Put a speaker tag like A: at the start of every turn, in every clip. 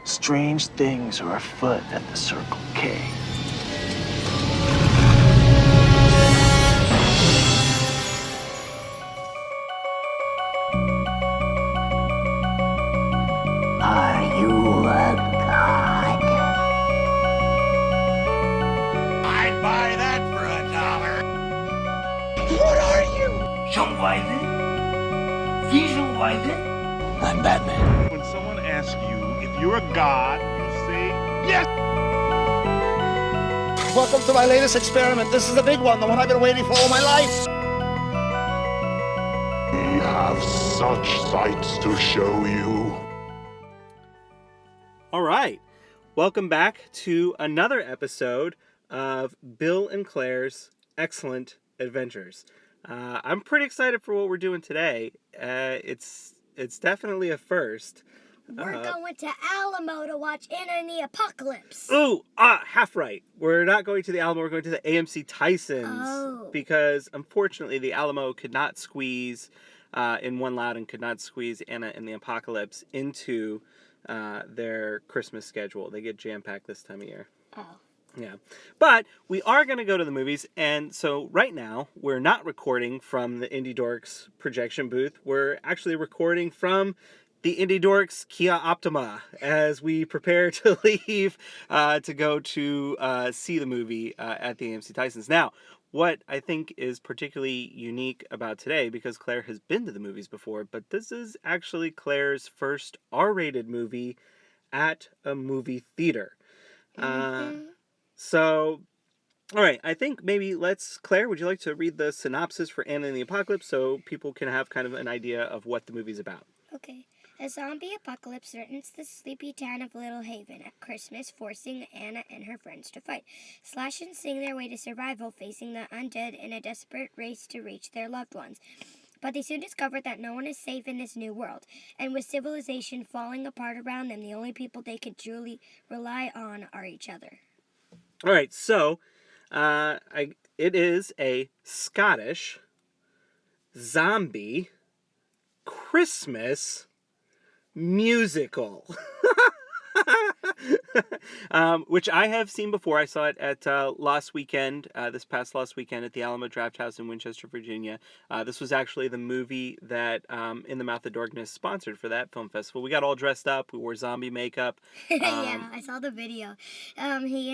A: Strange things are afoot at the Circle K. Are you a god?
B: I'd buy that for $1.
A: What are you?
C: 정과이든? 비정과이든?
A: I'm Batman.
B: When someone asks you if you're a god, you say yes.
D: Welcome to my latest experiment. This is the big one, the one I've been waiting for all my life.
E: We have such sights to show you.
F: All right. Welcome back to another episode of Bill and Claire's Excellent Adventures. I'm pretty excited for what we're doing today. It's definitely a first.
G: We're going to Alamo to watch Anna and the Apocalypse.
F: Ooh, half right. We're not going to the Alamo. We're going to the AMC Tysons because unfortunately the Alamo could not squeeze in one lot and could not squeeze Anna and the Apocalypse into their Christmas schedule. They get jam-packed this time of year.
G: Oh.
F: Yeah. But we are going to go to the movies, and so right now we're not recording from the Indie Dorks projection booth. We're actually recording from the Indie Dorks Kia Optima as we prepare to leave to go to see the movie at the AMC Tysons. Now, what I think is particularly unique about today, because Claire has been to the movies before, but this is actually Claire's first R-rated movie at a movie theater. So, all right, I think maybe Claire, would you like to read the synopsis for Anna and the Apocalypse so people can have kind of an idea of what the movie's about?
G: Okay. A zombie apocalypse threatens the sleepy town of Little Haven at Christmas, forcing Anna and her friends to fight, slash and sing their way to survival, facing the undead in a desperate race to reach their loved ones. But they soon discover that no one is safe in this new world, and with civilization falling apart around them, the only people they can truly rely on are each other.
F: All right, so it is a Scottish zombie Christmas musical, which I have seen before. I saw it at this past last weekend at the Alamo Drafthouse in Winchester, Virginia. This was actually the movie that In the Mouth of Darkness sponsored for that film festival. We got all dressed up. We wore zombie makeup.
G: Yeah, I saw the video. He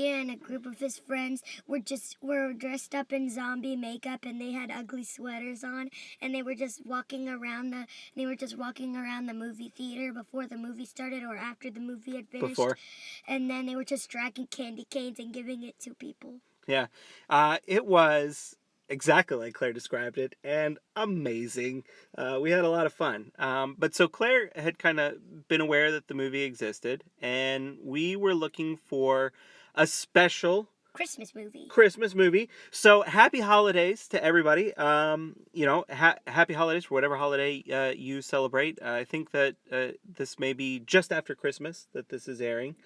G: and a group of his friends were dressed up in zombie makeup, and they had ugly sweaters on, and they were just walking around the movie theater before the movie started or after the movie had finished.
F: Before.
G: And then they were just dragging candy canes and giving it to people.
F: Yeah. It was exactly like Claire described it, and amazing. We had a lot of fun. But so Claire had kind of been aware that the movie existed, and we were looking for a special
G: Christmas movie.
F: So happy holidays to everybody. Happy holidays for whatever holiday you celebrate. I think that this may be just after Christmas that this is airing.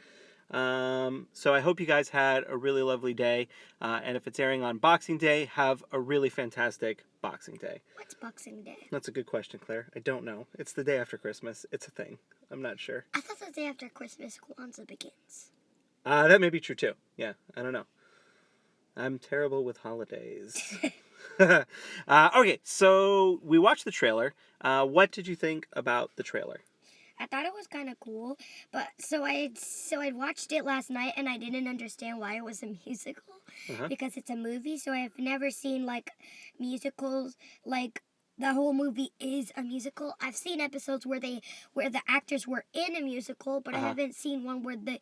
F: So I hope you guys had a really lovely day. And if it's airing on Boxing Day, have a really fantastic Boxing Day.
G: What's Boxing Day?
F: That's a good question, Claire. I don't know. It's the day after Christmas. It's a thing. I'm not sure.
G: I thought the day after Christmas, Kwanzaa begins.
F: That may be true too. Yeah, I don't know. I'm terrible with holidays. Okay, so we watched the trailer. What did you think about the trailer?
G: I thought it was kind of cool, but so I watched it last night, and I didn't understand why it was a musical, because it's a movie. So I've never seen like musicals like the whole movie is a musical. I've seen episodes where the actors were in a musical, but I haven't seen one where the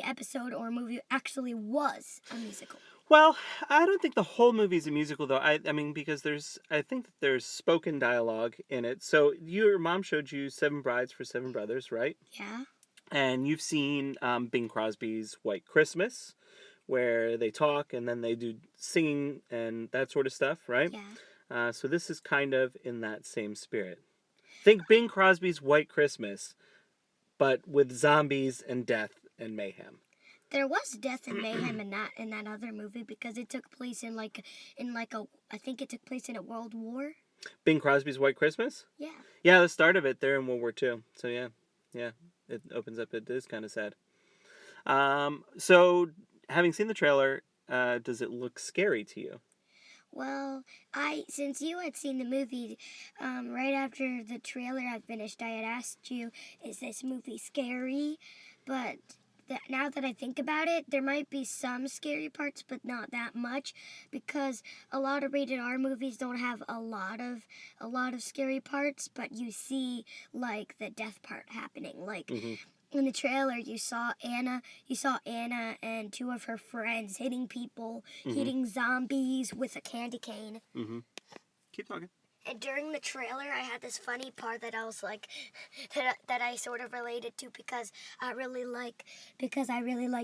G: episode or movie actually was a musical.
F: Well, I don't think the whole movie is a musical, though. I mean, because I think that there's spoken dialogue in it. So your mom showed you Seven Brides for Seven Brothers, right?
G: Yeah.
F: And you've seen Bing Crosby's White Christmas, where they talk and then they do singing and that sort of stuff, right?
G: Yeah.
F: So this is kind of in that same spirit. Think Bing Crosby's White Christmas, but with zombies and death and mayhem.
G: There was death and mayhem in that other movie because it took place in I think it took place in a world war.
F: Bing Crosby's White Christmas?
G: Yeah.
F: Yeah, the start of it, they're in World War II. So yeah, it opens up. It is kind of sad. So having seen the trailer, does it look scary to you?
G: Well, since you had seen the movie, right after the trailer had finished, I had asked you, is this movie scary? But now that I think about it, there might be some scary parts, but not that much, because a lot of rated R movies don't have a lot of scary parts, but you see like the death part happening. Like in the trailer, you saw Anna and two of her friends hitting people, hitting zombies with a candy cane.
F: Keep talking.
G: And during the trailer, I had this funny part that I was like, that I sort of related to because I really like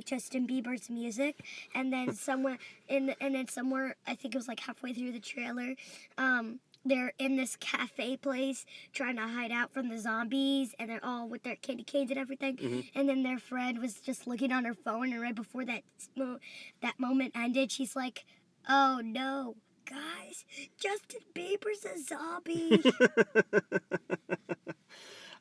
G: Justin Bieber's music. And then somewhere, I think it was like halfway through the trailer, they're in this cafe place trying to hide out from the zombies, and they're all with their candy canes and everything. And then their friend was just looking on her phone, and right before that moment ended, she's like, "Oh no, guys, Justin Bieber's a zombie."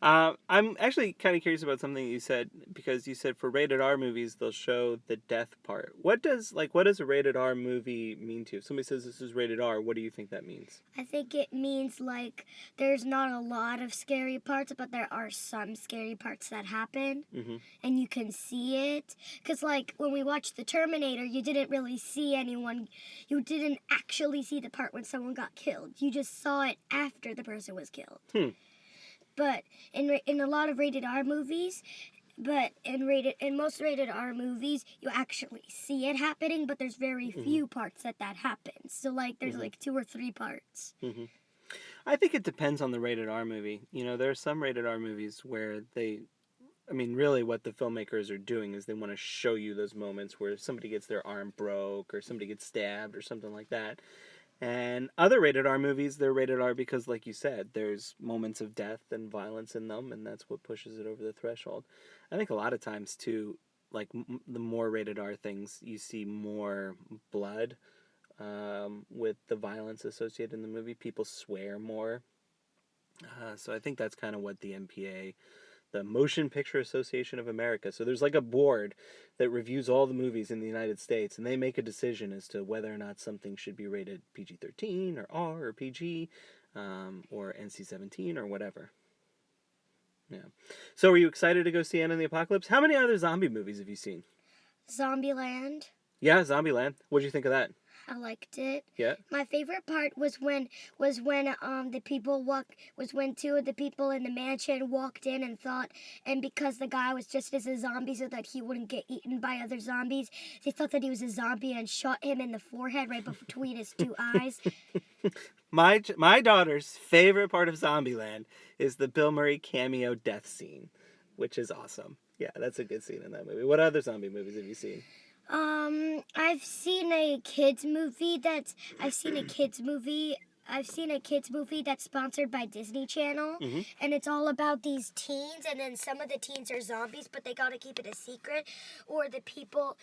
F: I'm actually kind of curious about something you said, because you said for rated R movies they'll show the death part. What does a rated R movie mean to you? If somebody says this is rated R, what do you think that means?
G: I think it means like there's not a lot of scary parts, but there are some scary parts that happen, and you can see it. Because like when we watched The Terminator, you didn't really see anyone. You didn't actually see the part when someone got killed. You just saw it after the person was killed. But in a lot of rated R movies, in most rated R movies, you actually see it happening, but there's very few parts that happens. So like there's like 2 or 3 parts.
F: I think it depends on the rated R movie. You know, there are some rated R movies where really what the filmmakers are doing is they want to show you those moments where somebody gets their arm broke or somebody gets stabbed or something like that. And other rated R movies, they're rated R because, like you said, there's moments of death and violence in them, and that's what pushes it over the threshold. I think a lot of times, too, like the more rated R things, you see more blood with the violence associated in the movie. People swear more. So I think that's kind of what the MPA, the Motion Picture Association of America. So there's like a board that reviews all the movies in the United States, and they make a decision as to whether or not something should be rated PG-13 or R or PG or NC-17 or whatever. Yeah. So are you excited to go see Anna and the Apocalypse? How many other zombie movies have you seen?
G: Zombieland.
F: Yeah, Zombieland. What did you think of that?
G: I liked it.
F: Yeah.
G: My favorite part was when two of the people in the mansion walked in and because the guy was just as a zombie so that he wouldn't get eaten by other zombies, they thought that he was a zombie and shot him in the forehead right between his 2 eyes.
F: My daughter's favorite part of Zombieland is the Bill Murray cameo death scene, which is awesome. Yeah, that's a good scene in that movie. What other zombie movies have you seen?
G: I've seen a kids movie that's sponsored by Disney Channel, and it's all about these teens, and then some of the teens are zombies, but they gotta keep it a secret, or the principal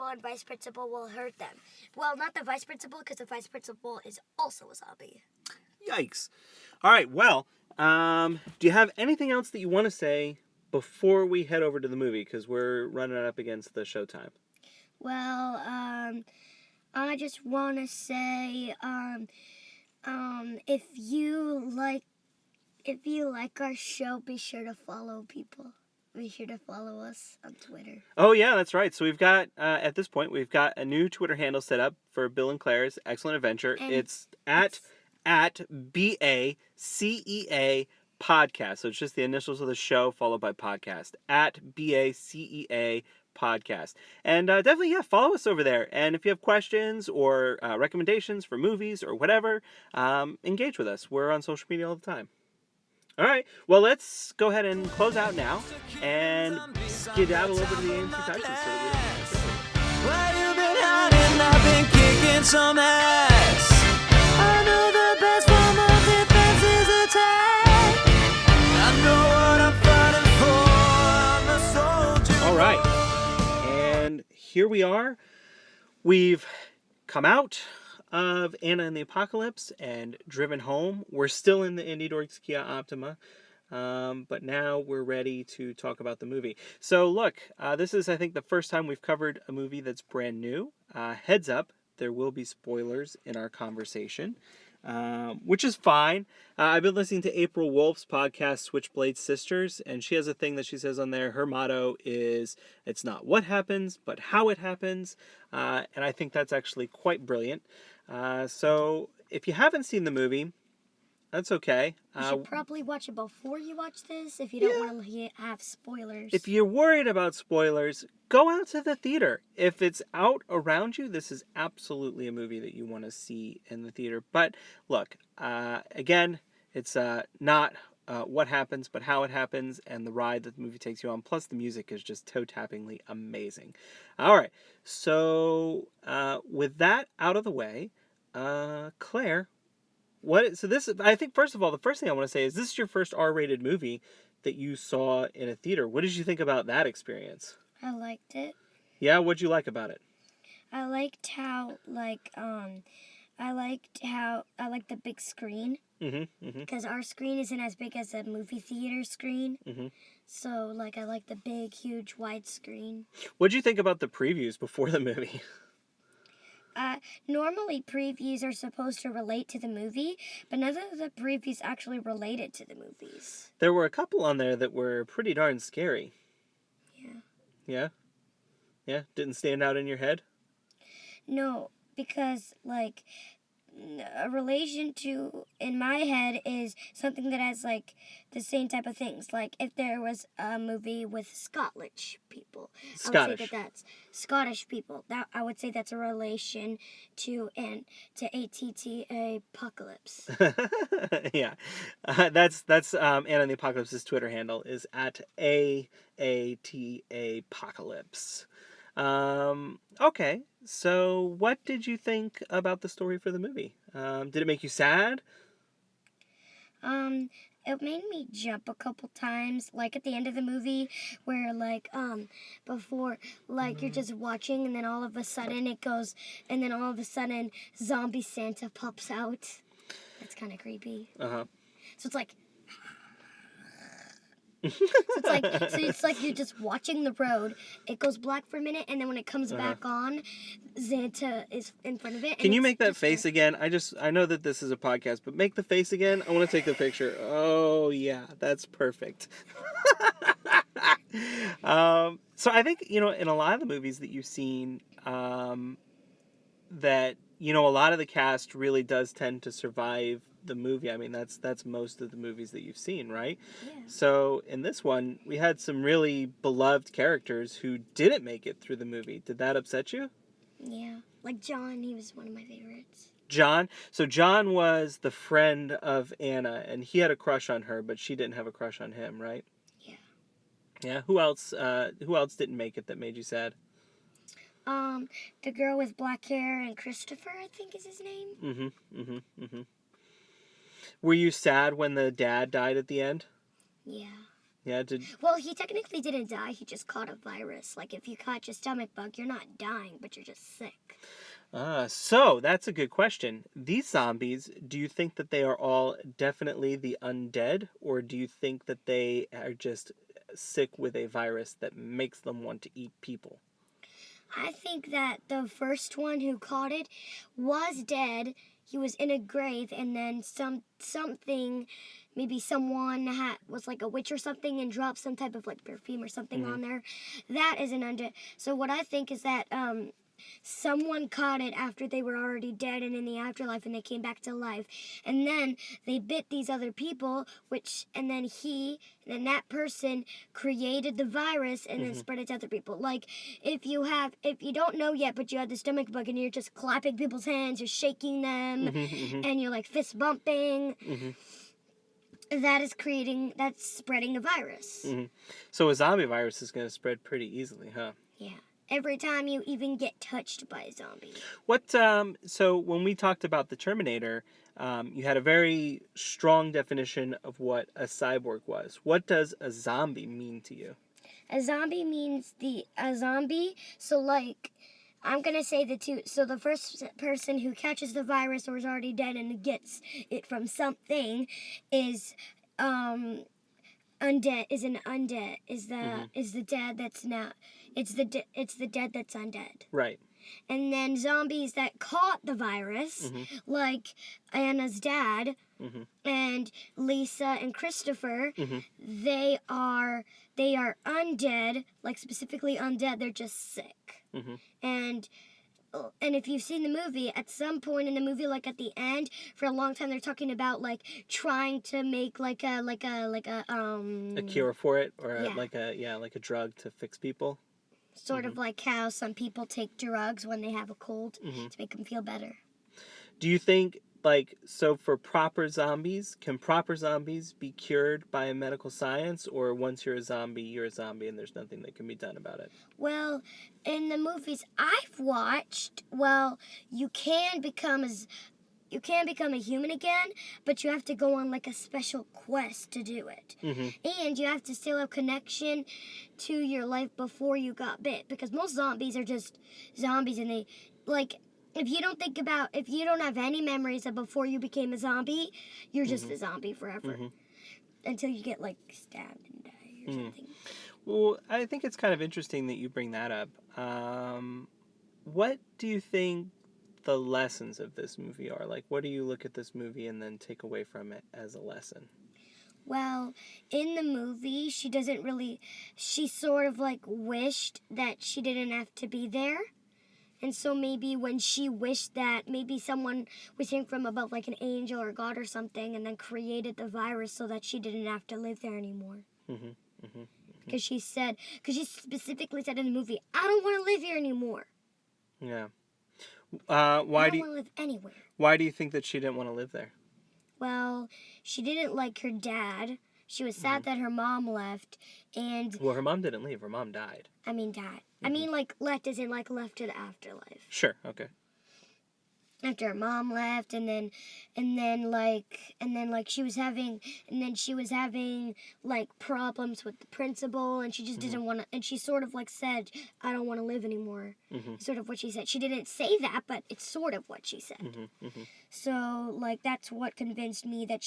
G: and vice principal will hurt them. Well, not the vice principal, because the vice principal is also a zombie.
F: Yikes. All right, well, do you have anything else that you want to say before we head over to the movie, because we're running up against the showtime?
G: Well, I just want to say, if you like our show, be sure to follow people. Be sure to follow us on Twitter.
F: Oh, yeah, that's right. So we've got, at this point, we've got a new Twitter handle set up for Bill and Claire's Excellent Adventure.
G: And
F: it's at BACEA Podcast. So it's just the initials of the show followed by podcast. At BACEA Podcast. And definitely, follow us over there. And if you have questions or recommendations for movies or whatever, engage with us. We're on social media all the time. All right. Well, let's go ahead and close out now and skedaddle over to the AMC Titans so that we don't have to.
C: Well, you've been hiding, I've been kicking some ass. I know the best form of defense is attack. I know what I'm fighting for. I'm a soldier.
F: All right. And here we are. We've come out of Anna and the Apocalypse and Driven Home. We're still in the Indie Dorks Kia Optima. But now we're ready to talk about the movie. So look, this is, I think, the first time we've covered a movie that's brand new. Heads up, there will be spoilers in our conversation, which is fine. I've been listening to April Wolf's podcast, Switchblade Sisters, and she has a thing that she says on there. Her motto is, it's not what happens, but how it happens. And I think that's actually quite brilliant. So if you haven't seen the movie, that's okay.
G: You should probably watch it before you watch this if you don't want to have spoilers.
F: If you're worried about spoilers, go out to the theater. If it's out around you, this is absolutely a movie that you want to see in the theater. But look, again, it's not what happens, but how it happens and the ride that the movie takes you on. Plus, the music is just toe-tappingly amazing. All right, so with that out of the way, Claire, I think, first of all, the first thing I want to say is this is your first R-rated movie that you saw in a theater. What did you think about that experience?
G: I liked it.
F: Yeah, what'd you like about it?
G: I liked how, I liked the big screen. Because our screen isn't as big as a movie theater screen. So, I like the big, huge, wide screen.
F: What'd you think about the previews before the movie?
G: Normally previews are supposed to relate to the movie, but none of the previews actually related to the movies.
F: There were a couple on there that were pretty darn scary.
G: Yeah.
F: Yeah? Yeah? Didn't stand out in your head?
G: No, because, a relation to, in my head, is something that has, the same type of things. Like, if there was a movie with Scottish people. I would say that's Scottish people. I would say that's a relation to ATT Apocalypse.
F: Yeah. That's Anna and the Apocalypse's Twitter handle is at AAT Apocalypse. Okay, so what did you think about the story for the movie? Did it make you sad?
G: It made me jump a couple times, at the end of the movie, where, before, you're just watching, and then all of a sudden it goes, and then all of a sudden Zombie Santa pops out. That's kind of creepy.
F: Uh-huh.
G: So it's like... so it's like you're just watching the road. It goes black for a minute, and then when it comes back on, Santa is in front of it.
F: Can you make that face again? I know that this is a podcast, but make the face again. I want to take the picture. Oh yeah, that's perfect. So I think, in a lot of the movies that you've seen, that a lot of the cast really does tend to survive the movie. I mean, that's most of the movies that you've seen, right?
G: Yeah.
F: So in this one, we had some really beloved characters who didn't make it through the movie. Did that upset you?
G: Yeah, like John, he was one of my favorites.
F: John? So John was the friend of Anna, and he had a crush on her, but she didn't have a crush on him, right?
G: Yeah.
F: Yeah, who else didn't make it that made you sad?
G: The girl with black hair and Christopher, I think is his name.
F: Were you sad when the dad died at the end?
G: Yeah.
F: Yeah,
G: Well, he technically didn't die. He just caught a virus. Like, if you caught your stomach bug, you're not dying, but you're just sick.
F: So that's a good question. These zombies, do you think that they are all definitely the undead, or do you think that they are just sick with a virus that makes them want to eat people?
G: I think that the first one who caught it was dead. He was in a grave, and then something, maybe someone was like a witch or something and dropped some type of perfume or something on there. That is an undead. So what I think is that someone caught it after they were already dead and in the afterlife, and they came back to life, and then they bit these other people, and then that person created the virus and then spread it to other people. Like, if you don't know yet, but you had the stomach bug and you're just clapping people's hands, you're shaking them, and you're fist bumping, that's spreading the virus.
F: So a zombie virus is going to spread pretty easily, huh?
G: Yeah. Every time you even get touched by a zombie.
F: So when we talked about the Terminator, you had a very strong definition of what a cyborg was. What does a zombie mean to you?
G: A zombie means a zombie, so I'm gonna say the two. So the first person who catches the virus or is already dead and gets it from something is undead. Is an undead. Is the dead that's not. It's the dead that's undead.
F: Right.
G: And then zombies that caught the virus, like Anna's dad and Lisa and Christopher, they are undead, like specifically undead. They're just sick. And if you've seen the movie, at some point in the movie, like at the end, for a long time, they're talking about like trying to make like a
F: A cure for it, or
G: Yeah.
F: like a drug to fix people.
G: sort of like how some people take drugs when they have a cold to make them feel better.
F: Do you think, like, so for proper zombies, can proper zombies be cured by medical science, or once you're a zombie and there's nothing that can be done about it?
G: Well, in the movies I've watched, well, you can become a human again, but you have to go on like a special quest to do it. And you have to still have connection to your life before you got bit, because most zombies are just zombies, and they, like, if you don't have any memories of before you became a zombie, you're just a zombie forever. Until you get like stabbed and die or something.
F: Well, I think it's kind of interesting that you bring that up. What do you think the lessons of this movie are? Like, what do you look at this movie and then take away from it as a lesson?
G: Well, in the movie, she sort of like wished that she didn't have to be there. And so maybe when she wished that, maybe someone was here from above, like an angel or God or something, and then created the virus so that she didn't have to live there anymore. Because she specifically said in the movie, I don't want to live here anymore.
F: Yeah.
G: I don't want to live anywhere.
F: Why do you think that she didn't want to live there?
G: Well, she didn't like her dad. She was sad that her mom left, and...
F: Well, her mom didn't leave. Her mom died.
G: I mean, died. I mean, like, left as in, like, left to the afterlife.
F: Sure, okay.
G: After her mom left, and then she was having, like, problems with the principal, and she just didn't want to, and she sort of, like, said, I don't want to live anymore. Sort of what she said. She didn't say that, but it's sort of what she said. So, like, that's what convinced me that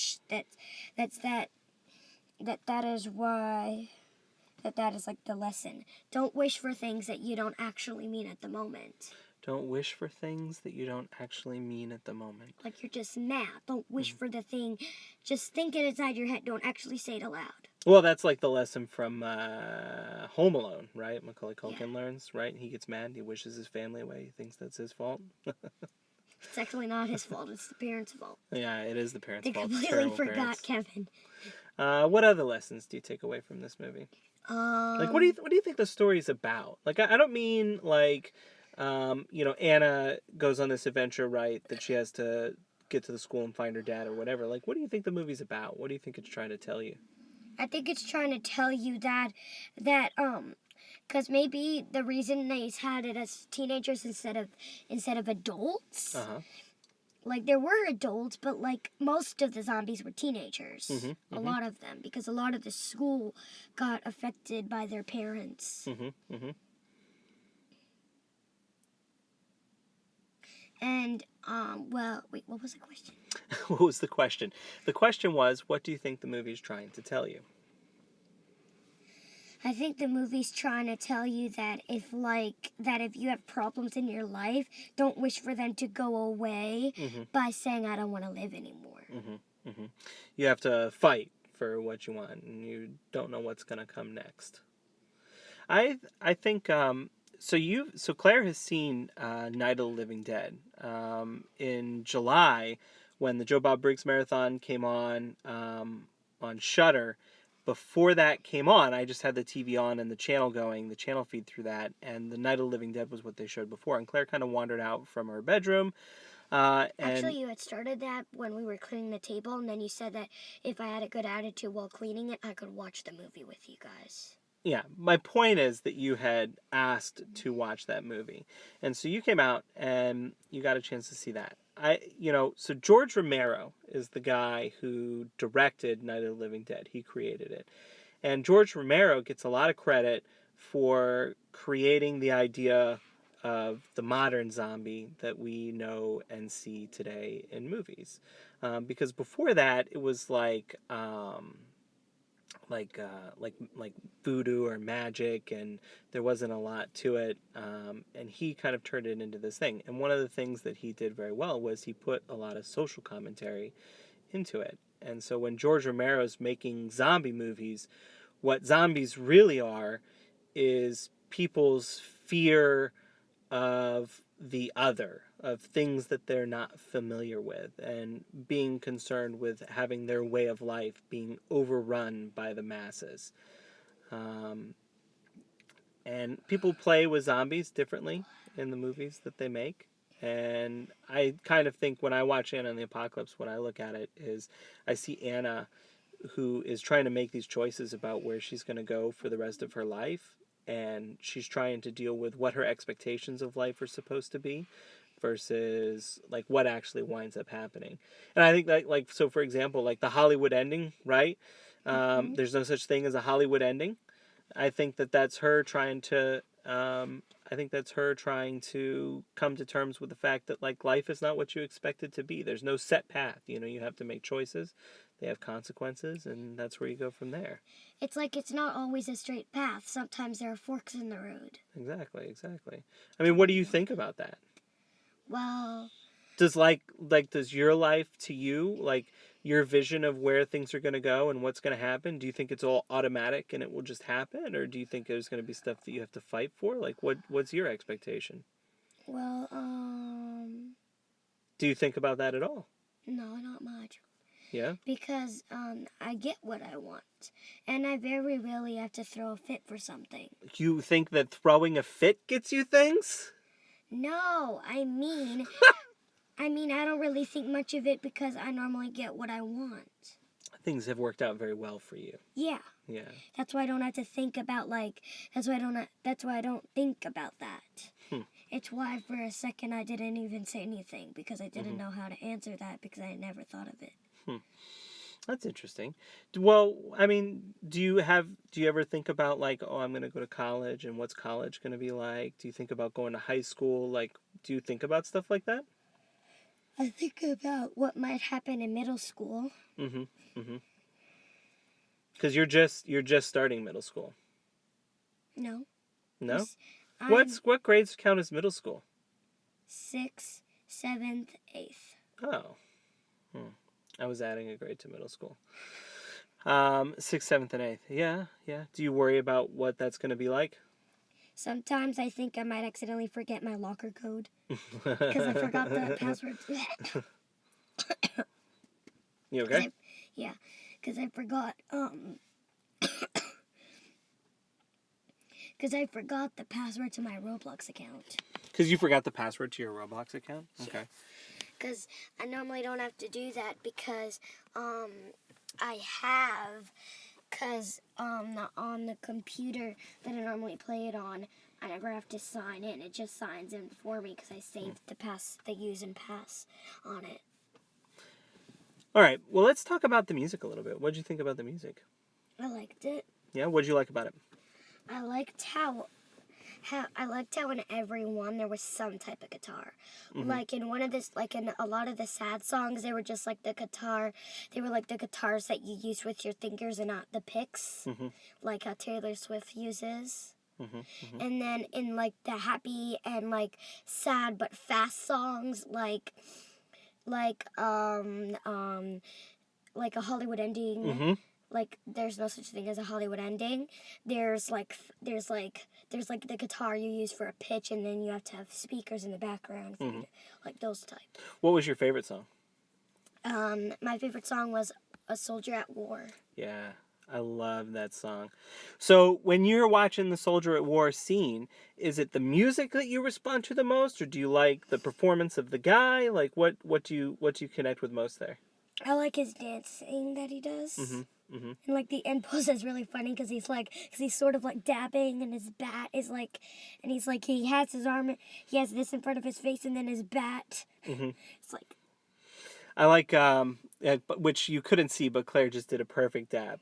G: that is like the lesson. Don't wish for things that you don't actually mean at the moment.
F: Don't wish for things that you don't actually mean at the moment.
G: Like you're just mad. Don't wish for the thing. Just think it inside your head. Don't actually say it aloud.
F: Well, that's like the lesson from Home Alone, right? Macaulay Culkin learns, right? He gets mad. He wishes his family away. He thinks that's his fault.
G: It's actually not his fault. It's the parents' fault.
F: Yeah, it is the parents'
G: They
F: fault.
G: completely forgot Kevin.
F: What other lessons do you take away from this movie? Like, what do you think the story's about? Like, I don't mean like, Anna goes on this adventure, right? That she has to get to the school and find her dad or whatever. Like, what do you think the movie's about? What do you think it's trying to tell you?
G: I think it's trying to tell you that because maybe the reason they had it as teenagers instead of adults. Like, there were adults, but, like, most of the zombies were teenagers. A lot of them, because a lot of the school got affected by their parents. And, well, wait, what was the question?
F: What was the question? The question was, what do you think the movie's trying to tell you?
G: I think the movie's trying to tell you that if you have problems in your life, don't wish for them to go away by saying, I don't want to live anymore.
F: You have to fight for what you want, and you don't know what's going to come next. I think, so Claire has seen Night of the Living Dead. In July, when the Joe Bob Briggs Marathon came on Shudder. Before that came on, I just had the TV on and the channel going, the channel feed through that, and the Night of the Living Dead was what they showed before. And Claire kind of wandered out from her bedroom.
G: Actually, you had started that when we were cleaning the table, and then you said that if I had a good attitude while cleaning it, I could watch the movie with you guys.
F: Yeah, my point is that you had asked to watch that movie. And so you came out and you got a chance to see that. So George Romero is the guy who directed Night of the Living Dead. He created it. And George Romero gets a lot of credit for creating the idea of the modern zombie that we know and see today in movies. Because before that, it was like voodoo or magic, and there wasn't a lot to it. And he kind of turned it into this thing. And one of the things that he did very well was he put a lot of social commentary into it. And so when George Romero's making zombie movies, what zombies really are is people's fear of the other, of things that they're not familiar with, and being concerned with having their way of life being overrun by the masses. And people play with zombies differently in the movies that they make. And I kind of think when I watch Anna and the Apocalypse, when I look at it, is I see Anna who is trying to make these choices about where she's going to go for the rest of her life. And she's trying to deal with what her expectations of life are supposed to be versus like what actually winds up happening. And I think that, like, so for example, like the Hollywood ending, right? There's no such thing as a Hollywood ending. I think that that's her trying to come to terms with the fact that like life is not what you expect it to be. There's no set path. You have to make choices. They have consequences, and that's where you go from there.
G: It's like it's not always a straight path. Sometimes there are forks in the road.
F: Exactly. I mean, what do you think about that?
G: Well,
F: Does does your life to you, like your vision of where things are going to go and what's going to happen, do you think it's all automatic and it will just happen, or do you think there's going to be stuff that you have to fight for? Like what's your expectation?
G: well,
F: Do you think about that at all?
G: no, not much.
F: Yeah.
G: Because I get what I want, and I very rarely have to throw a fit for something.
F: You think that throwing a fit gets you things?
G: No, I mean, I don't really think much of it because I normally get what I want.
F: Things have worked out very well for you.
G: Yeah.
F: Yeah.
G: That's why I don't have to think about That's why I don't think about that. It's why for a second I didn't even say anything because I didn't know how to answer that because I had never thought of it.
F: That's interesting. Well, I mean, do you ever think about like, oh, I'm going to go to college and what's college going to be like? Do you think about going to high school? Like, do you think about stuff like that?
G: I think about what might happen in middle school.
F: Because you're just starting middle school.
G: No.
F: No?
G: I'm
F: What grades count as middle school?
G: 6th, 7th, 8th.
F: Oh. I was adding a grade to middle school. 6th, 7th, and 8th. Yeah. Do you worry about what that's going to be like?
G: Sometimes I think I might accidentally forget my locker code because I forgot the password.
F: You okay?
G: Yeah, because I forgot. Because I forgot the password to my Roblox account.
F: Because you forgot the password to your Roblox account? Okay.
G: Because I normally don't have to do that because I have, because on the computer that I normally play it on, I never have to sign in. It just signs in for me because I saved the use and pass on it.
F: All right. Well, let's talk about the music a little bit. What did you think about the music?
G: I liked it.
F: Yeah. What did you like about it?
G: I liked how in every one there was some type of guitar. Like in in a lot of the sad songs, they were just like the guitar. They were like the guitars that you use with your fingers and not the picks, like how Taylor Swift uses. And then in like the happy and like sad but fast songs, like a Hollywood ending. Like there's no such thing as a Hollywood ending. There's like the guitar you use for a pitch, and then you have to have speakers in the background, for you to, like those type.
F: What was your favorite song?
G: My favorite song was "A Soldier at War."
F: Yeah, I love that song. So when you're watching the Soldier at War scene, is it the music that you respond to the most, or do you like the performance of the guy? Like what do you connect with most there?
G: I like his dancing that he does. And like the end pose is really funny because he's sort of like dabbing, and his bat is like, and he's like, he has his arm, he has this in front of his face, and then his bat. It's like. I
F: like, which you couldn't see, but Claire just did a perfect dab.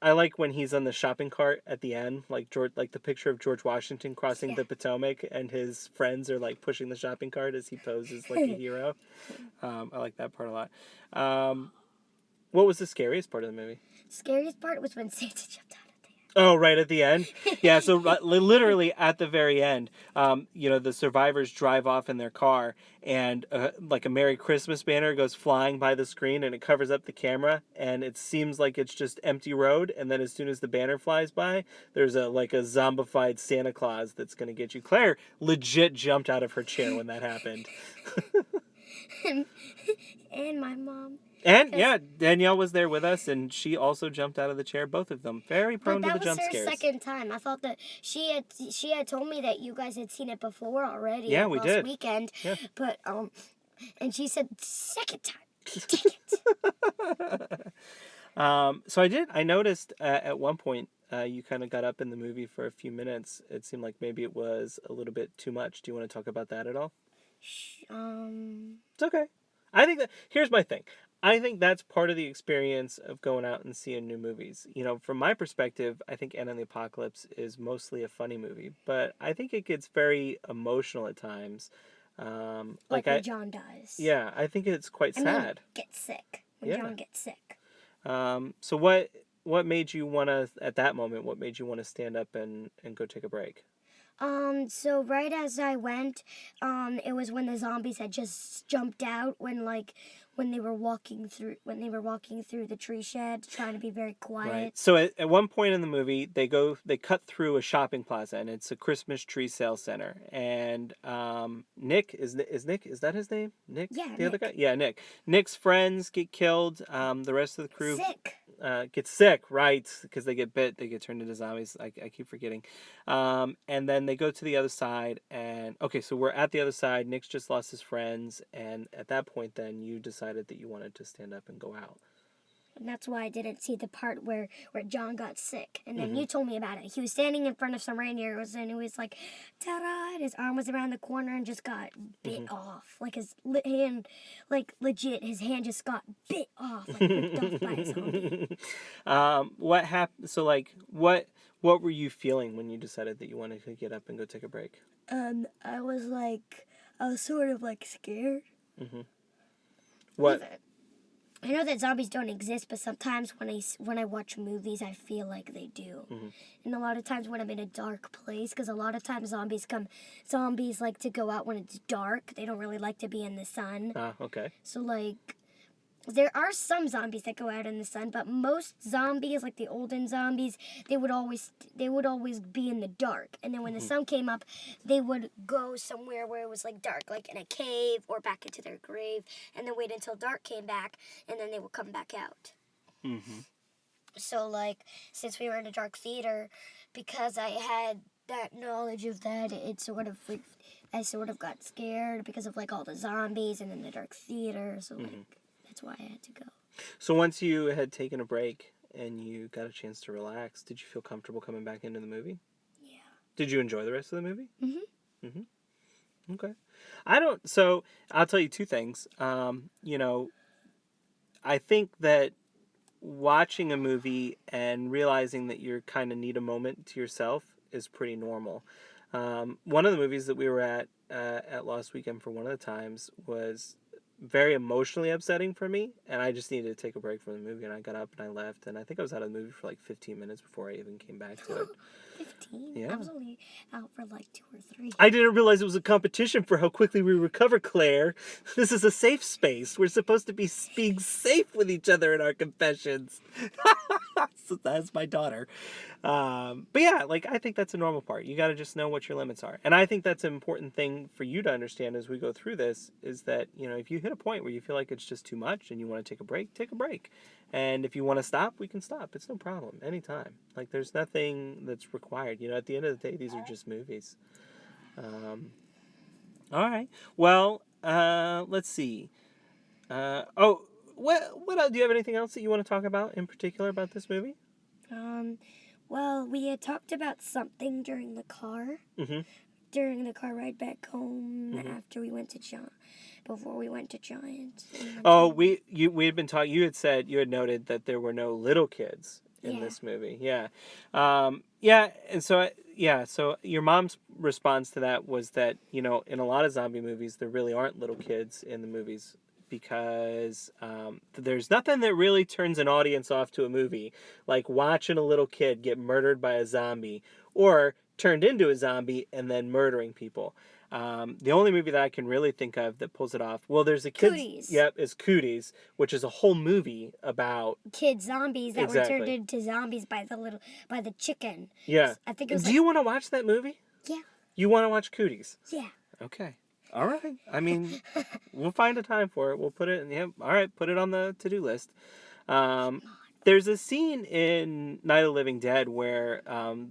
F: I like when he's on the shopping cart at the end, like the picture of George Washington crossing the Potomac, and his friends are like pushing the shopping cart as he poses like a hero. I like that part a lot. What was the scariest part of the movie?
G: Scariest part was when Santa jumped out.
F: Oh, right at the end? Yeah, so literally at the very end, the survivors drive off in their car, and like a Merry Christmas banner goes flying by the screen, and it covers up the camera, and it seems like it's just empty road, and then as soon as the banner flies by, there's a zombified Santa Claus that's going to get you. Claire legit jumped out of her chair when that happened.
G: And my mom.
F: And yeah, Danielle was there with us, and she also jumped out of the chair. Both of them very prone to the jump scares.
G: That was her second time. I thought that she had told me that you guys had seen it before already.
F: Yeah, we did.
G: Last weekend.
F: Yeah.
G: But and she said second time.
F: So I noticed at one point you kind of got up in the movie for a few minutes. It seemed like maybe it was a little bit too much. Do you want to talk about that at all?
G: It's
F: okay. I think here's my thing. I think that's part of the experience of going out and seeing new movies. From my perspective, I think Anna and the Apocalypse is mostly a funny movie, but I think it gets very emotional at times.
G: Like when John dies.
F: Yeah, I think it's quite sad.
G: Gets sick. When John gets sick.
F: So what made you want to, at that moment, what made you want to stand up and go take a break?
G: So right as I went, it was when the zombies had just jumped out when they were walking through the tree shed, trying to be very quiet.
F: Right. So at one point in the movie, they cut through a shopping plaza, and it's a Christmas tree sale center. And Nick is that his name? Nick?
G: Yeah,
F: the other guy. Yeah, Nick. Nick's friends get killed. The rest of the crew gets sick, right? Because they get bit, they get turned into zombies. I keep forgetting. And then they go to the other side, and okay, so we're at the other side. Nick's just lost his friends, and at that point, then you decided that you wanted to stand up and go out.
G: And that's why I didn't see the part where John got sick. And then you told me about it. He was standing in front of some reindeers, and it was like, ta-da! And his arm was around the corner and just got bit off. Like his hand, legit, his hand just got bit off, ripped off by a zombie.
F: What happened? So, what were you feeling when you decided that you wanted to get up and go take a break?
G: I was sort of scared.
F: Mm-hmm. What?
G: I know that zombies don't exist, but sometimes when I watch movies, I feel like they do. Mm-hmm. And a lot of times when I'm in a dark place, because a lot of times zombies like to go out when it's dark. They don't really like to be in the sun.
F: Okay.
G: So there are some zombies that go out in the sun, but most zombies, like the olden zombies, they would always be in the dark. And then when the sun came up, they would go somewhere where it was dark, like in a cave or back into their grave, and then wait until dark came back, and then they would come back out. Mm-hmm. So since we were in a dark theater, because I had that knowledge of that, I sort of got scared because of all the zombies and in the dark theater. So that's why I had to go. So
F: once you had taken a break and you got a chance to relax, did you feel comfortable coming back into the movie?
G: Yeah.
F: Did you enjoy the rest of the movie?
G: Mm-hmm.
F: Mm-hmm. Okay. So I'll tell you two things. I think that watching a movie and realizing that you kind of need a moment to yourself is pretty normal. One of the movies that we were at last weekend for one of the times was very emotionally upsetting for me, and I just needed to take a break from the movie, and I got up and I left, and I think I was out of the movie for 15 minutes before I even came back to it.
G: 15?
F: Yeah.
G: I was only out for 2 or 3.
F: I didn't realize it was a competition for how quickly we recover, Claire. This is a safe space. We're supposed to be being safe with each other in our confessions. So that's my daughter. But yeah, I think that's a normal part. You got to just know what your limits are. And I think that's an important thing for you to understand as we go through this, is that, if you hit a point where you feel like it's just too much and you want to take a break, take a break. And if you want to stop, we can stop. It's no problem. Anytime. There's nothing that's required. At the end of the day, these are just movies. All right. Well, let's see. What else? Do you have anything else that you want to talk about in particular about this movie?
G: Well, we had talked about something during the car. Mm-hmm. During the car ride back home after we went to before we went to Giant.
F: Oh, we had been talking. You had noted that there were no little kids in
G: Yeah.
F: this movie. Yeah. And so, so your mom's response to that was that, in a lot of zombie movies, there really aren't little kids in the movies because there's nothing that really turns an audience off to a movie like watching a little kid get murdered by a zombie or turned into a zombie and then murdering people. The only movie that I can really think of that pulls it off, well, there's a kid's...
G: Cooties.
F: Yep, is Cooties, which is a whole movie about...
G: Kid zombies that were
F: Exactly.
G: turned into zombies by the chicken.
F: Yeah.
G: I think it was
F: Do you want to watch that movie?
G: Yeah.
F: You want to watch Cooties?
G: Yeah.
F: Okay. All right. I mean, we'll find a time for it. We'll put it in... All right, put it on the to-do list. There's a scene in Night of the Living Dead where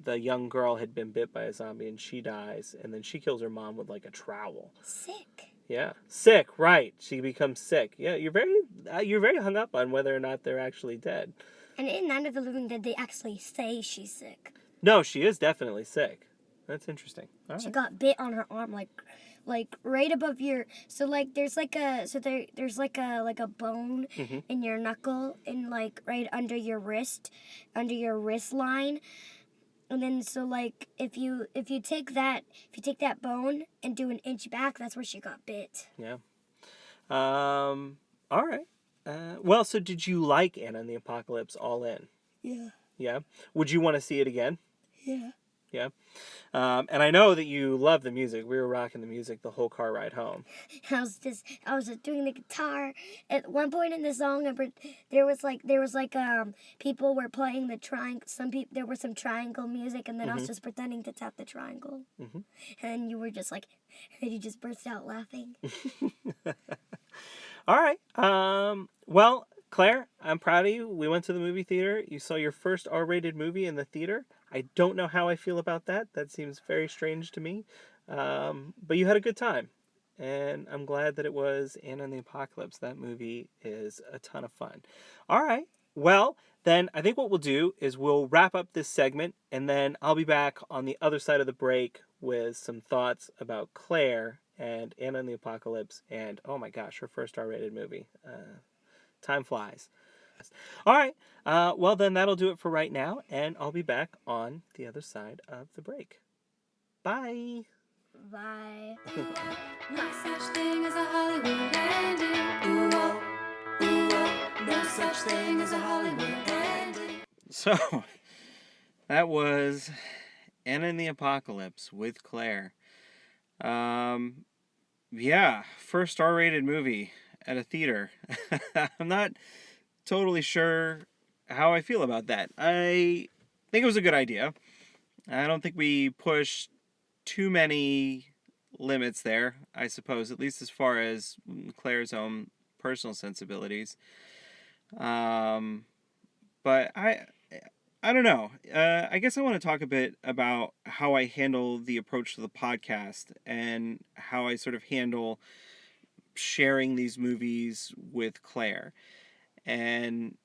F: the young girl had been bit by a zombie and she dies, and then she kills her mom with like a trowel.
G: Sick.
F: Yeah, sick. Right, she becomes sick. Yeah, you're very hung up on whether or not they're actually dead.
G: And in Night of the Living Dead, they actually say she's sick.
F: No, she is definitely sick. That's interesting. All
G: She
F: right.
G: got bit on her arm, like right above your. So like there's like a bone in your knuckle and like right under your wrist line, and then so like if you take that bone and do an inch back, that's where she got bit.
F: Yeah. All right. Well, so did you like Anna and the Apocalypse All In?
G: Yeah.
F: Yeah. Would you want to see it again?
G: Yeah.
F: Yeah. And I know that you love the music. We were rocking the music the whole car ride home.
G: I was just doing the guitar at one point in the song. There was like people were playing the triangle. There was some triangle music, and then I was just pretending to tap the triangle. And then you were just like, and you just burst out laughing.
F: All right. Well, Claire, I'm proud of you. We went to the movie theater. You saw your first R-rated movie in the theater. I don't know how I feel about that. That seems very strange to me. But you had a good time. And I'm glad that it was Anna and the Apocalypse. That movie is a ton of fun. All right. Well, then I think what we'll do is we'll wrap up this segment, and then I'll be back on the other side of the break with some thoughts about Claire and Anna and the Apocalypse and, oh my gosh, her first R-rated movie. Time flies. All right. Well, then that'll do it for right now, and I'll be back on the other side of the break. Bye.
G: Bye.
C: No such thing as a Hollywood ending. Ooh, oh, ooh, oh. No such thing as a Hollywood ending.
F: So, that was Anna and the Apocalypse with Claire. Yeah, first R-rated movie at a theater. I'm not totally sure how I feel about that. I think it was a good idea. I don't think we pushed too many limits there, I suppose, at least as far as Claire's own personal sensibilities. But I don't know. I guess I want to talk a bit about how I handle the approach to the podcast and how I sort of handle sharing these movies with Claire. And,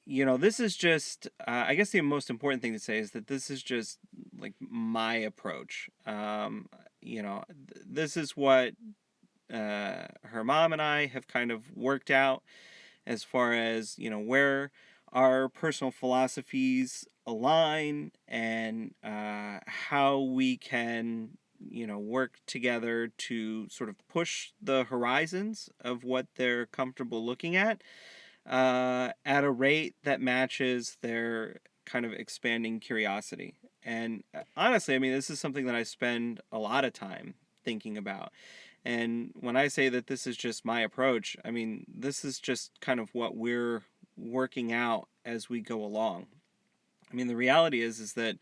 F: this is just, I guess the most important thing to say is that this is just like my approach. This is what her mom and I have kind of worked out as far as, where our personal philosophies align and how we can, work together to sort of push the horizons of what they're comfortable looking at a rate that matches their kind of expanding curiosity. And honestly, I mean, this is something that I spend a lot of time thinking about. And when I say that this is just my approach, I mean, this is just kind of what we're working out as we go along. I mean, the reality is that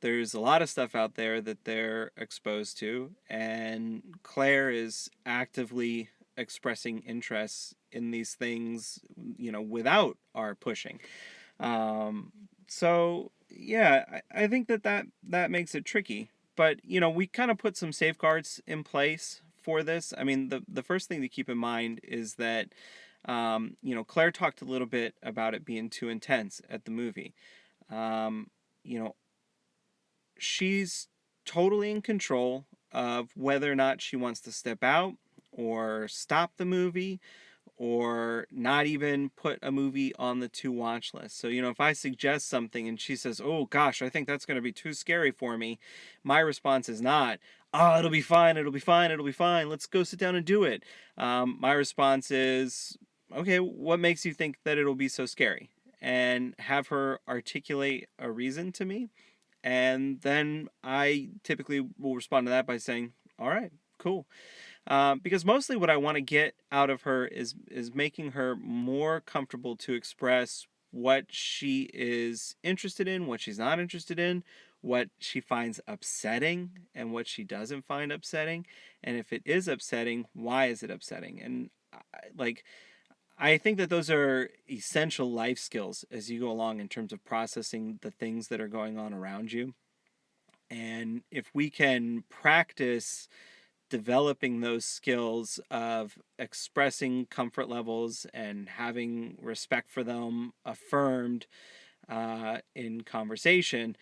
F: there's a lot of stuff out there that they're exposed to, and Claire is actively expressing interests in these things, without our pushing. So yeah, I think that makes it tricky, but we kind of put some safeguards in place for this. I mean, the first thing to keep in mind is that, Claire talked a little bit about it being too intense at the movie. She's totally in control of whether or not she wants to step out or stop the movie or not even put a movie on the to watch list. So, if I suggest something and she says, "Oh gosh, I think that's going to be too scary for me," my response is not, "Oh, it'll be fine, it'll be fine, it'll be fine. Let's go sit down and do it." My response is, "Okay, what makes you think that it'll be so scary?" And have her articulate a reason to me. And then I typically will respond to that by saying, "All right, cool." Because mostly what I want to get out of her is making her more comfortable to express what she is interested in, what she's not interested in, what she finds upsetting, and what she doesn't find upsetting. And if it is upsetting, why is it upsetting? And I think that those are essential life skills as you go along in terms of processing the things that are going on around you. And if we can practice developing those skills of expressing comfort levels and having respect for them affirmed in conversation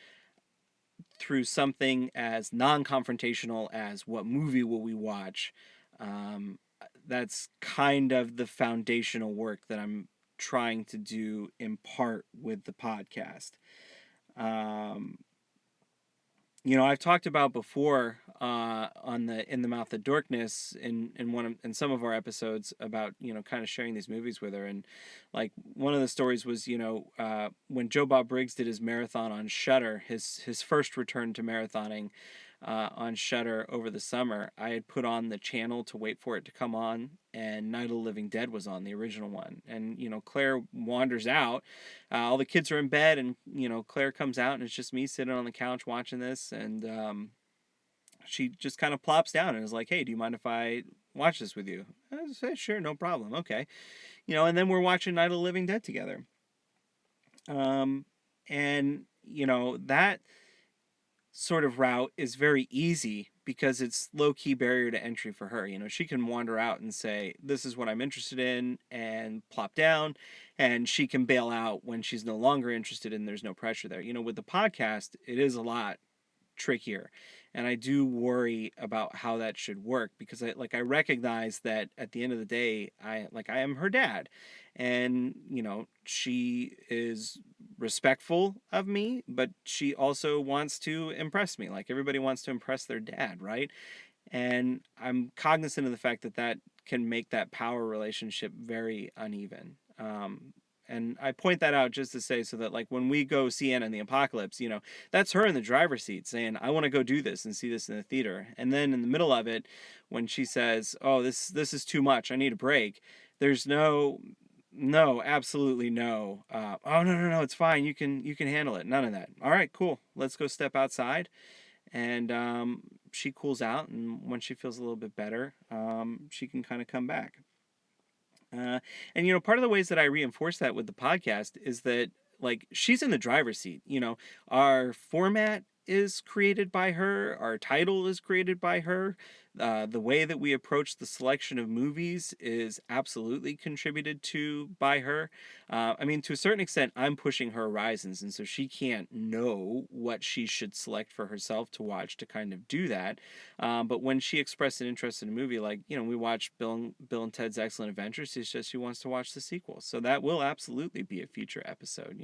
F: through something as non-confrontational as what movie will we watch, that's kind of the foundational work that I'm trying to do in part with the podcast. I've talked about before on the In the Mouth of Darkness in some of our episodes about kind of sharing these movies with her, and like one of the stories was when Joe Bob Briggs did his marathon on Shudder, his first return to marathoning on Shudder over the summer. I had put on the channel to wait for it to come on, and Night of the Living Dead was on, the original one. And Claire wanders out. All the kids are in bed, and Claire comes out, and it's just me sitting on the couch watching this, and she just kind of plops down and is like, "Hey, do you mind if I watch this with you?" I say, "Sure, no problem." Okay, and then we're watching Night of the Living Dead together. And that sort of route is very easy because it's low-key barrier to entry for her. She can wander out and say, "This is what I'm interested in," and plop down, and she can bail out when she's no longer interested and there's no pressure there. With the podcast, it is a lot trickier, and I do worry about how that should work, because I recognize that at the end of the day, I am her dad, and she is respectful of me, but she also wants to impress me. Like everybody wants to impress their dad, right? And I'm cognizant of the fact that can make that power relationship very uneven. And I point that out just to say, so that when we go see Anna and the Apocalypse, that's her in the driver's seat saying, "I want to go do this and see this in the theater." And then in the middle of it, when she says, "Oh, this is too much, I need a break," there's no, absolutely no. "Oh, no, it's fine. You can handle it." None of that. "All right, cool. Let's go step outside." And she cools out, and when she feels a little bit better, she can kind of come back. And part of the ways that I reinforce that with the podcast is that she's in the driver's seat. Our format is created by her. Our title is created by her. The way that we approach the selection of movies is absolutely contributed to by her. To a certain extent, I'm pushing her horizons, and so she can't know what she should select for herself to watch to kind of do that. But when she expressed an interest in a movie, we watched Bill and Ted's Excellent Adventure, she wants to watch the sequel. So that will absolutely be a future episode,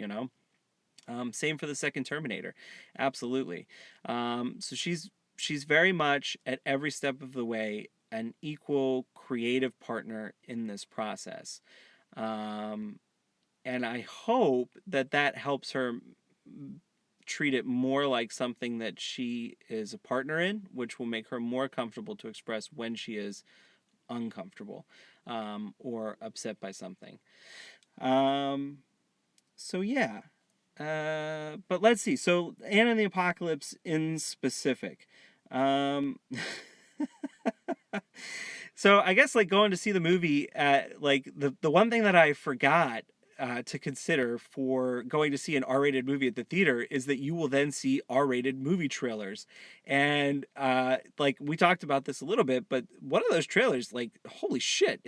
F: Same for the second Terminator. Absolutely. So she's very much at every step of the way an equal creative partner in this process. And I hope that helps her treat it more like something that she is a partner in, which will make her more comfortable to express when she is uncomfortable or upset by something. So yeah. But let's see. So Anna and the Apocalypse in specific. So I guess going to see the movie, the one thing that I forgot to consider for going to see an R-rated movie at the theater is that you will then see R-rated movie trailers. And we talked about this a little bit, but one of those trailers, holy shit,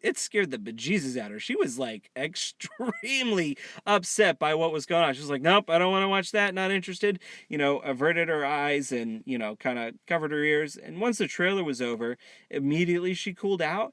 F: it scared the bejesus out of her. She was extremely upset by what was going on. She was like, "Nope, I don't want to watch that. Not interested." Averted her eyes and, kind of covered her ears. And once the trailer was over, immediately she cooled out.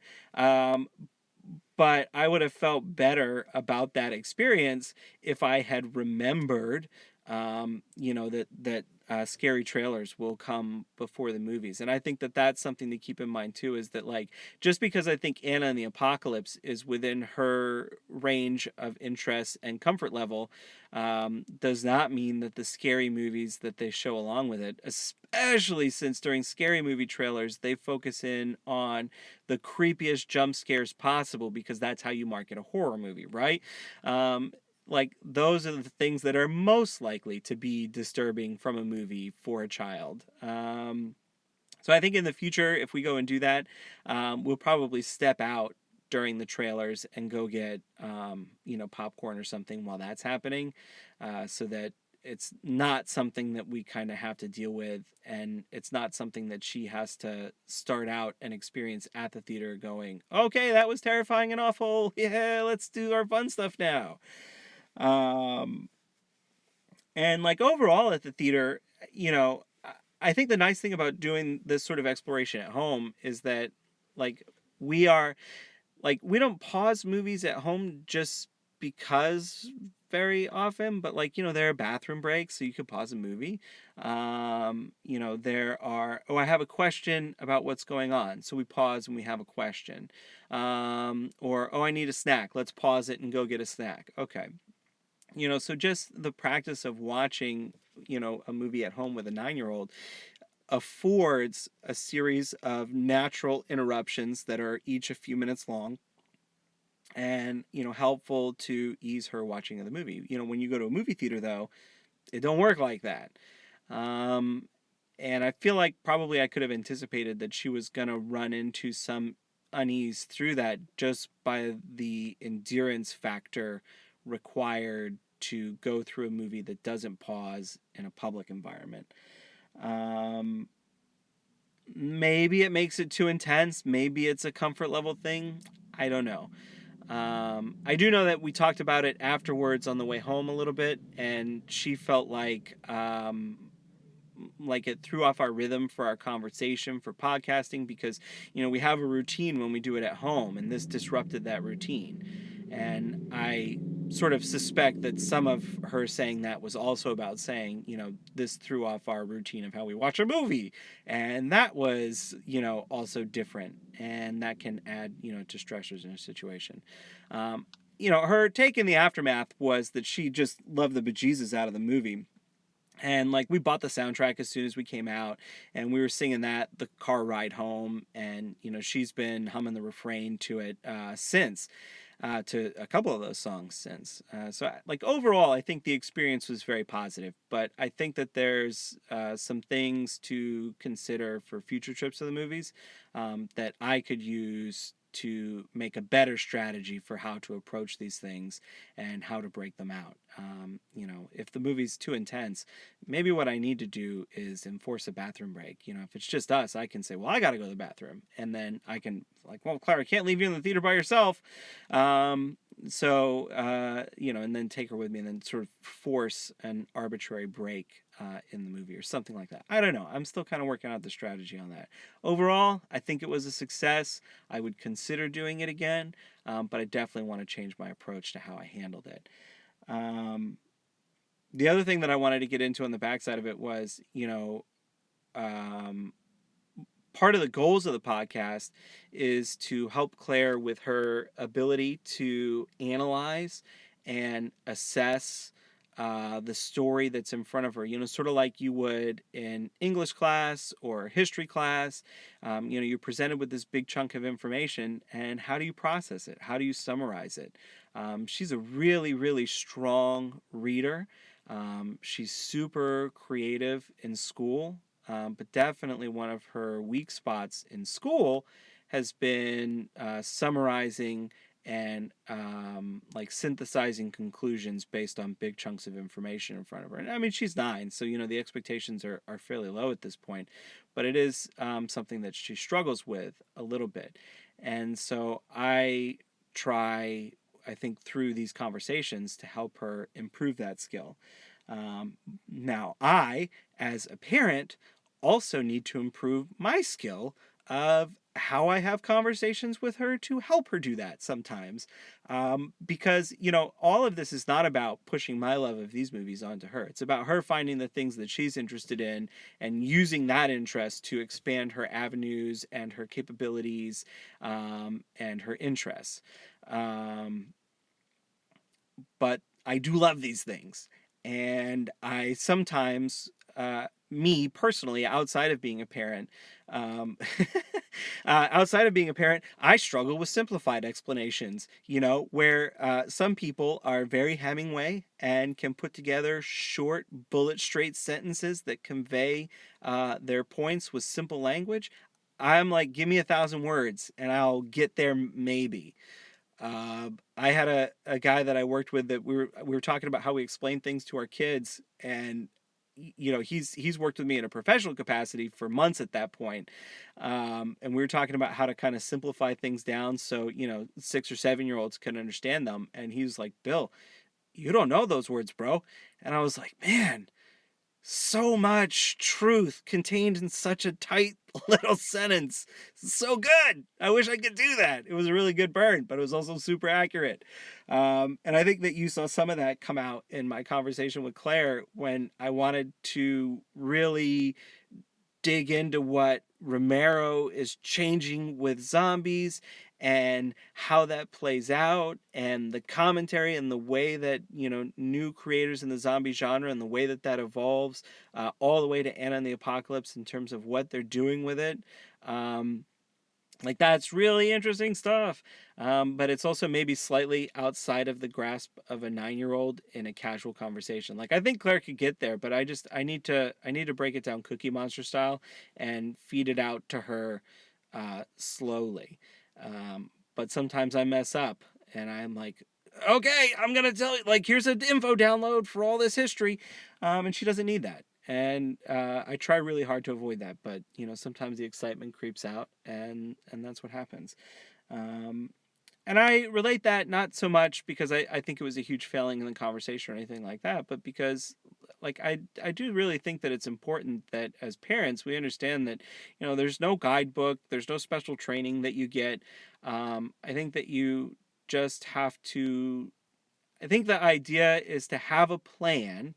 F: but I would have felt better about that experience if I had remembered, that scary trailers will come before the movies. And I think that that's something to keep in mind too, is that like, just because I think Anna and the Apocalypse is within her range of interest and comfort level, does not mean that the scary movies that they show along with it, especially since during scary movie trailers, they focus in on the creepiest jump scares possible, because that's how you market a horror movie, right? Like, those are the things that are most likely to be disturbing from a movie for a child. So I think in the future, if we go and do that, we'll probably step out during the trailers and go get, popcorn or something while that's happening, so that it's not something that we kind of have to deal with, and it's not something that she has to start out and experience at the theater going, okay, that was terrifying and awful. Yeah, let's do our fun stuff now. And like overall at the theater, I think the nice thing about doing this sort of exploration at home is that like we are we don't pause movies at home just because very often, but there are bathroom breaks, so you could pause a movie. There are, I have a question about what's going on, so we pause and we have a question. Or, I need a snack, let's pause it and go get a snack. Okay. So just the practice of watching, a movie at home with a 9-year-old affords a series of natural interruptions that are each a few minutes long, and, helpful to ease her watching of the movie. When you go to a movie theater, though, it don't work like that. And I feel like probably I could have anticipated that she was going to run into some unease through that, just by the endurance factor required to go through a movie that doesn't pause in a public environment. Maybe it makes it too intense. Maybe it's a comfort level thing. I don't know. I do know that we talked about it afterwards on the way home a little bit, and she felt like it threw off our rhythm for our conversation for podcasting, because we have a routine when we do it at home, and this disrupted that routine. And I sort of suspect that some of her saying that was also about saying, this threw off our routine of how we watch a movie, and that was, also different, and that can add, to stressors in a situation. Her take in the aftermath was that she just loved the bejesus out of the movie. And we bought the soundtrack as soon as we came out, and we were singing that the car ride home, and she's been humming the refrain to it since, to a couple of those songs since. So overall, I think the experience was very positive, but I think that there's some things to consider for future trips to the movies that I could use to make a better strategy for how to approach these things and how to break them out. If the movie's too intense, maybe what I need to do is enforce a bathroom break. If it's just us, I can say, well, I got to go to the bathroom. And then I can, well, Claire, I can't leave you in the theater by yourself. And then take her with me, and then sort of force an arbitrary break in the movie or something like that. I don't know. I'm still kind of working out the strategy on that. Overall, I think it was a success. I would consider doing it again, but I definitely want to change my approach to how I handled it. The other thing that I wanted to get into on the backside of it was, part of the goals of the podcast is to help Claire with her ability to analyze and assess the story that's in front of her, sort of like you would in English class or history class. You're presented with this big chunk of information, and how do you process it? How do you summarize it? She's a really, really strong reader. She's super creative in school, but definitely one of her weak spots in school has been summarizing and synthesizing conclusions based on big chunks of information in front of her. And I mean, she's 9, so the expectations are fairly low at this point, but it is something that she struggles with a little bit. And so I try, I think, through these conversations to help her improve that skill. Now, I, as a parent, also need to improve my skill of how I have conversations with her to help her do that sometimes. Because, all of this is not about pushing my love of these movies onto her. It's about her finding the things that she's interested in and using that interest to expand her avenues and her capabilities, and her interests. But I do love these things. And I sometimes, me personally, outside of being a parent, um, I struggle with simplified explanations, where some people are very Hemingway and can put together short, bullet straight sentences that convey their points with simple language. I'm like, give me 1,000 words and I'll get there maybe. I had a guy that I worked with that we were talking about how we explain things to our kids, and he's worked with me in a professional capacity for months at that point, and we were talking about how to kind of simplify things down so 6 or 7-year-olds can understand them, and he was like, "Bill, you don't know those words, bro," and I was like, "Man." So much truth contained in such a tight little sentence. So good. I wish I could do that. It was a really good burn, but it was also super accurate. And I think that you saw some of that come out in my conversation with Claire when I wanted to really dig into what Romero is changing with zombies and how that plays out, and the commentary and the way that new creators in the zombie genre and the way that that evolves, all the way to Anna and the Apocalypse in terms of what they're doing with it. Like, that's really interesting stuff. But it's also maybe slightly outside of the grasp of a 9-year-old in a casual conversation. Like, I think Claire could get there, but I need to break it down Cookie Monster style and feed it out to her slowly. But sometimes I mess up and I'm like, okay, I'm going to tell you, like, here's an info download for all this history. And she doesn't need that. And I try really hard to avoid that, but sometimes the excitement creeps out, and that's what happens. And I relate that not so much because I think it was a huge failing in the conversation or anything like that, but because like I do really think that it's important that as parents we understand that there's no guidebook, there's no special training that you get. I think that you just have to. I think the idea is to have a plan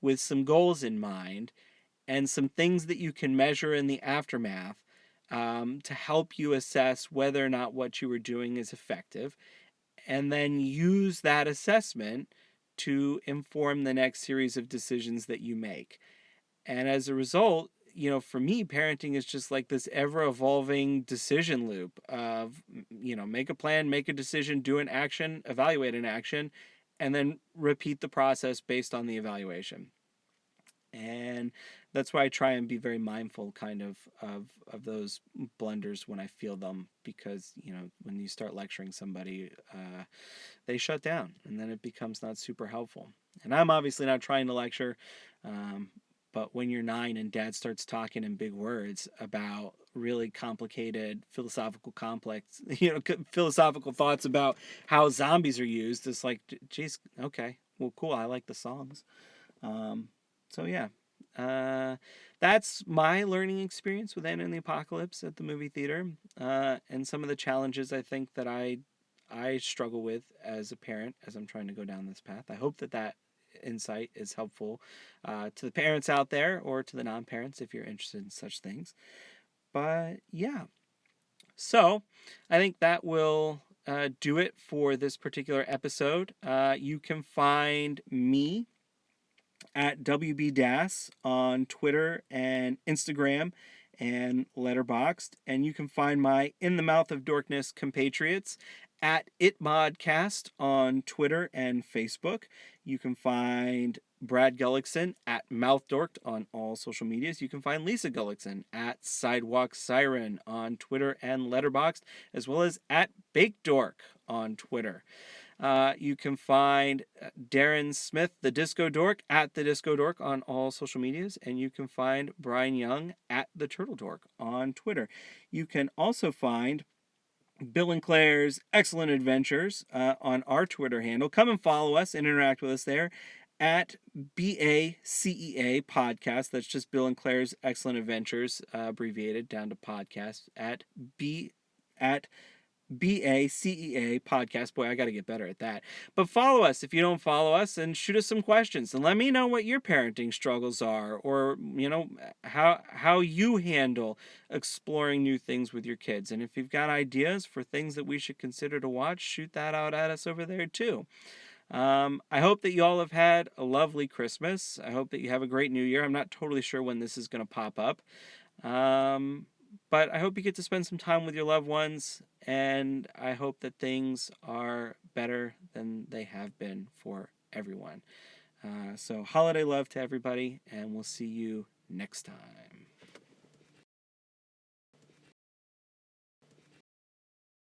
F: with some goals in mind and some things that you can measure in the aftermath, to help you assess whether or not what you were doing is effective, and then use that assessment to inform the next series of decisions that you make. And as a result, for me, parenting is just like this ever evolving decision loop of, make a plan, make a decision, do an action, evaluate an action, and then repeat the process based on the evaluation. And that's why I try and be very mindful kind of those blunders when I feel them, because when you start lecturing somebody, they shut down and then it becomes not super helpful. And I'm obviously not trying to lecture, but when you're 9 and dad starts talking in big words about really complicated philosophical philosophical thoughts about how zombies are used, it's like, geez, okay, well, cool, I like the songs. So yeah, that's my learning experience with Anna and the Apocalypse at the movie theater, and some of the challenges I think that I struggle with as a parent as I'm trying to go down this path. I hope that insight is helpful to the parents out there, or to the non-parents if you're interested in such things. But yeah, so I think that will do it for this particular episode. You can find me at WB Das on Twitter and Instagram and Letterboxd. And you can find my In the Mouth of Dorkness compatriots at ItModcast on Twitter and Facebook. You can find Brad Gullickson at MouthDorked on all social medias. You can find Lisa Gullickson at Sidewalk Siren on Twitter and Letterboxd, as well as at Baked Dork on Twitter. You can find Darren Smith, the Disco Dork, at the Disco Dork on all social medias, and you can find Brian Young at the Turtle Dork on Twitter. You can also find Bill and Claire's Excellent Adventures on our Twitter handle. Come and follow us and interact with us there at BACEA Podcast. That's just Bill and Claire's Excellent Adventures, abbreviated down to podcast. At BACEA Podcast. Boy, I got to get better at that. But follow us if you don't follow us, and shoot us some questions and let me know what your parenting struggles are, or how you handle exploring new things with your kids. And if you've got ideas for things that we should consider to watch, shoot that out at us over there too. I hope that you all have had a lovely Christmas. I hope that you have a great New Year. I'm not totally sure when this is going to pop up. But I hope you get to spend some time with your loved ones, and I hope that things are better than they have been for everyone. So holiday love to everybody, and we'll see you next time.